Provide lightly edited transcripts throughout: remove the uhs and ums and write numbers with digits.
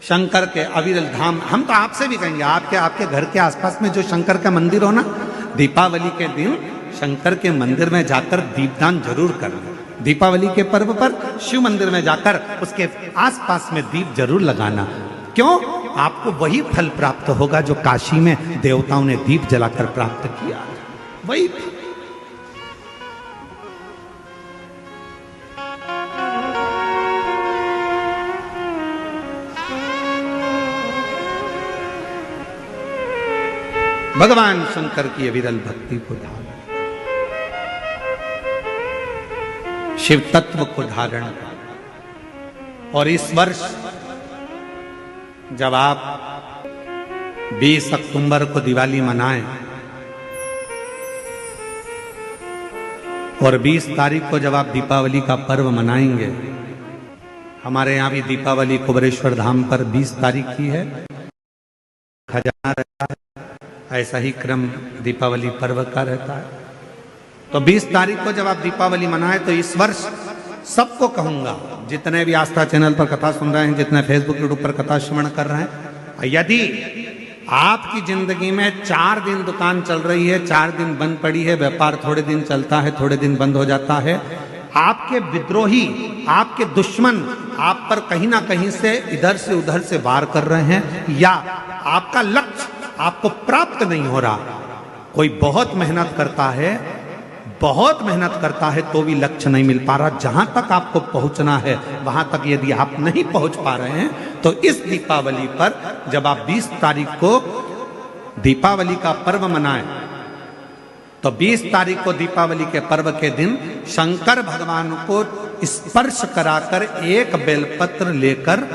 शंकर के अविरल धाम, हम तो आपसे भी कहेंगे, आपके घर के आसपास में जो शंकर का मंदिर हो ना, दीपावली के दिन शंकर के मंदिर में जाकर दीपदान जरूर करना। दीपावली के पर्व पर शिव मंदिर में जाकर उसके आसपास में दीप जरूर लगाना। क्यों? आपको वही फल प्राप्त होगा जो काशी में देवताओं ने दीप जलाकर प्राप्त किया, वही। भगवान शंकर की अविरल भक्ति को धारण, शिव तत्व को धारण कर। और इस वर्ष जब आप 20 अक्टूबर को दिवाली मनाएं और 20 तारीख को जब आप दीपावली का पर्व मनाएंगे, हमारे यहाँ भी दीपावली कुबेरेश्वर धाम पर 20 तारीख की है, खजाना रहता है, ऐसा ही क्रम दीपावली पर्व का रहता है। तो 20 तारीख को जब आप दीपावली मनाएं तो इस वर्ष सबको कहूंगा, जितने भी आस्था चैनल पर कथा सुन रहे हैं, जितने फेसबुक यूट्यूब पर कथा श्रवण कर रहे हैं, यदि आपकी जिंदगी में 4 दिन दुकान चल रही है, 4 दिन बंद पड़ी है, व्यापार थोड़े दिन चलता है, थोड़े दिन बंद हो जाता है, आपके विद्रोही, आपके दुश्मन आप पर कहीं ना कहीं से इधर से उधर से वार कर रहे हैं, या आपका लक्ष्य आपको प्राप्त नहीं हो रहा, कोई बहुत मेहनत करता है तो भी लक्ष्य नहीं मिल पा रहा, जहां तक आपको पहुंचना है वहां तक यदि आप नहीं पहुंच पा रहे हैं, तो इस दीपावली पर जब आप 20 तारीख को दीपावली का पर्व मनाएं, तो 20 तारीख को दीपावली के पर्व के दिन शंकर भगवान को स्पर्श कराकर एक बेलपत्र लेकर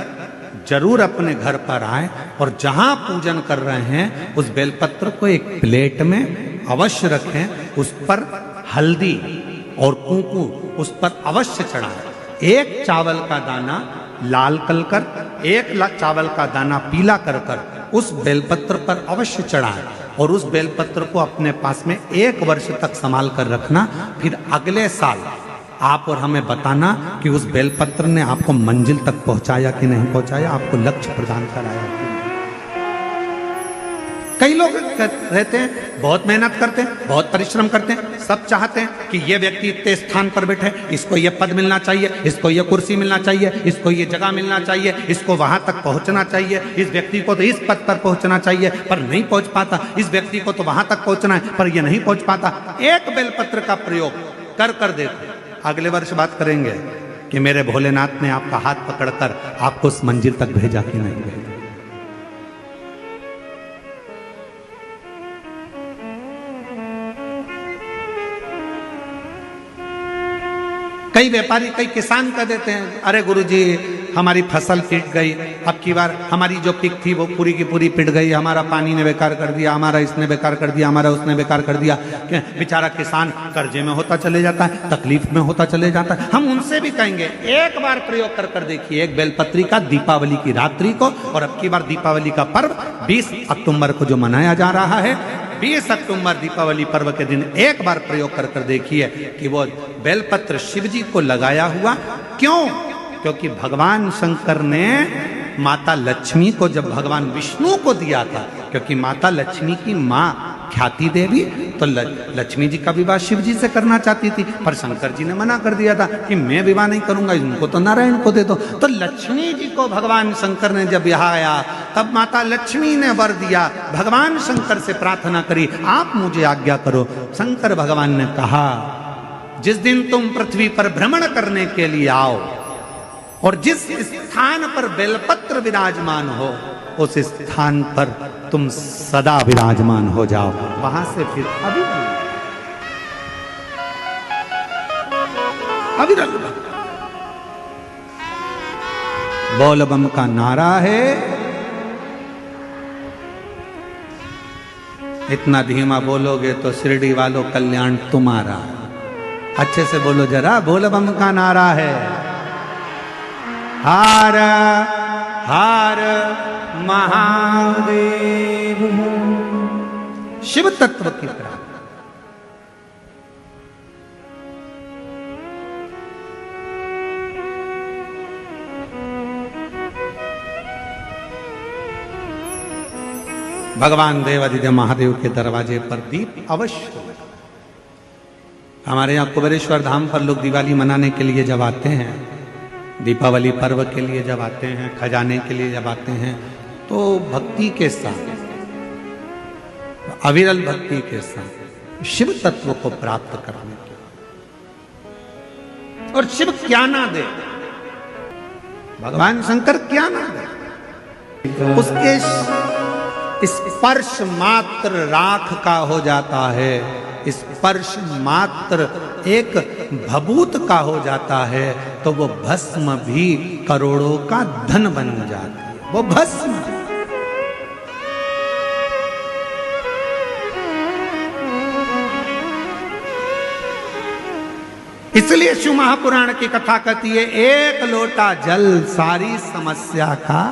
जरूर अपने घर पर आए, और जहां पूजन कर रहे हैं उस बेलपत्र को एक प्लेट में अवश्य रखें, उस पर हल्दी और कुंकू उस पर अवश्य चढ़ाएं। एक चावल का दाना लाल कर, एक चावल का दाना पीला कर उस बेलपत्र पर अवश्य चढ़ाएं, और उस बेलपत्र को अपने पास में 1 वर्ष तक संभाल कर रखना। फिर अगले साल आप और हमें बताना कि उस बेलपत्र ने आपको मंजिल तक पहुंचाया कि नहीं पहुंचाया, आपको लक्ष्य प्रदान कराया कि नहीं। कई लोग रहते हैं, बहुत मेहनत करते हैं, बहुत परिश्रम करते हैं, सब चाहते हैं कि ये व्यक्ति इतने स्थान पर बैठे, इसको ये पद मिलना चाहिए, इसको ये कुर्सी मिलना चाहिए, इसको ये जगह मिलना चाहिए, इसको वहां तक पहुंचना चाहिए, इस व्यक्ति को तो इस पद पर पहुंचना चाहिए पर नहीं पहुंच पाता, इस व्यक्ति को तो वहां तक पहुंचना है पर ये नहीं पहुंच पाता। एक बेलपत्र का प्रयोग कर देखो, अगले वर्ष बात करेंगे कि मेरे भोलेनाथ ने आपका हाथ पकड़कर आपको उस मंजिल तक भेजा कि नहीं भेजा। कई व्यापारी, कई किसान कह देते हैं, अरे गुरुजी हमारी फसल पिट गई, अब की बार हमारी जो पिक थी वो पूरी की पूरी पिट गई, हमारा पानी ने बेकार कर दिया, हमारा इसने बेकार कर दिया, हमारा उसने बेकार कर दिया। बेचारा किसान कर्जे में होता चले जाता है, तकलीफ में होता चले जाता है। हम उनसे भी कहेंगे एक बार प्रयोग कर देखिए, एक बेलपत्री का दीपावली की रात्रि को, और अब की बार दीपावली का पर्व 20 अक्टूबर को जो मनाया जा रहा है, 20 अक्टूबर दीपावली पर्व के दिन एक बार प्रयोग कर देखिए कि वो बेलपत्र शिव जी को लगाया हुआ। क्यों? क्योंकि भगवान शंकर ने माता लक्ष्मी को जब भगवान विष्णु को दिया था, क्योंकि माता लक्ष्मी की माँ ख्याति देवी तो लक्ष्मी जी का विवाह शिव जी से करना चाहती थी, पर शंकर जी ने मना कर दिया था कि मैं विवाह नहीं करूंगा, इनको तो नारायण को दे दो। तो लक्ष्मी जी को भगवान शंकर ने जब यहाँ आया तब माता लक्ष्मी ने वर दिया, भगवान शंकर से प्रार्थना करी, आप मुझे आज्ञा करो। शंकर भगवान ने कहा, जिस दिन तुम पृथ्वी पर भ्रमण करने के लिए आओ और जिस स्थान पर बेलपत्र विराजमान हो उस स्थान पर तुम सदा विराजमान हो जाओ। वहां से फिर अविरल बोल बम का नारा है। इतना धीमा बोलोगे तो शिरडी वालों कल्याण तुम्हारा। अच्छे से बोलो जरा, बोल बम का नारा है। हर हर महादेव। शिव तत्व की प्राप्ति। भगवान देवादिदेव महादेव के दरवाजे पर दीप अवश्य लगा। हमारे यहाँ कुबेरेश्वर धाम पर लोग दिवाली मनाने के लिए जब आते हैं, दीपावली पर्व के लिए जब आते हैं, खजाने के लिए जब आते हैं, तो भक्ति के साथ, अविरल भक्ति के साथ शिव तत्व को प्राप्त करने के, और शिव क्या ना दे, भगवान शंकर क्या ना दे, उसके स्पर्श मात्र राख का हो जाता है, स्पर्श मात्र एक भभूत का हो जाता है, तो वो भस्म भी करोड़ों का धन बन जाती है, वो भस्म। इसलिए शिव महापुराण की कथा कहती है, एक लोटा जल सारी समस्या का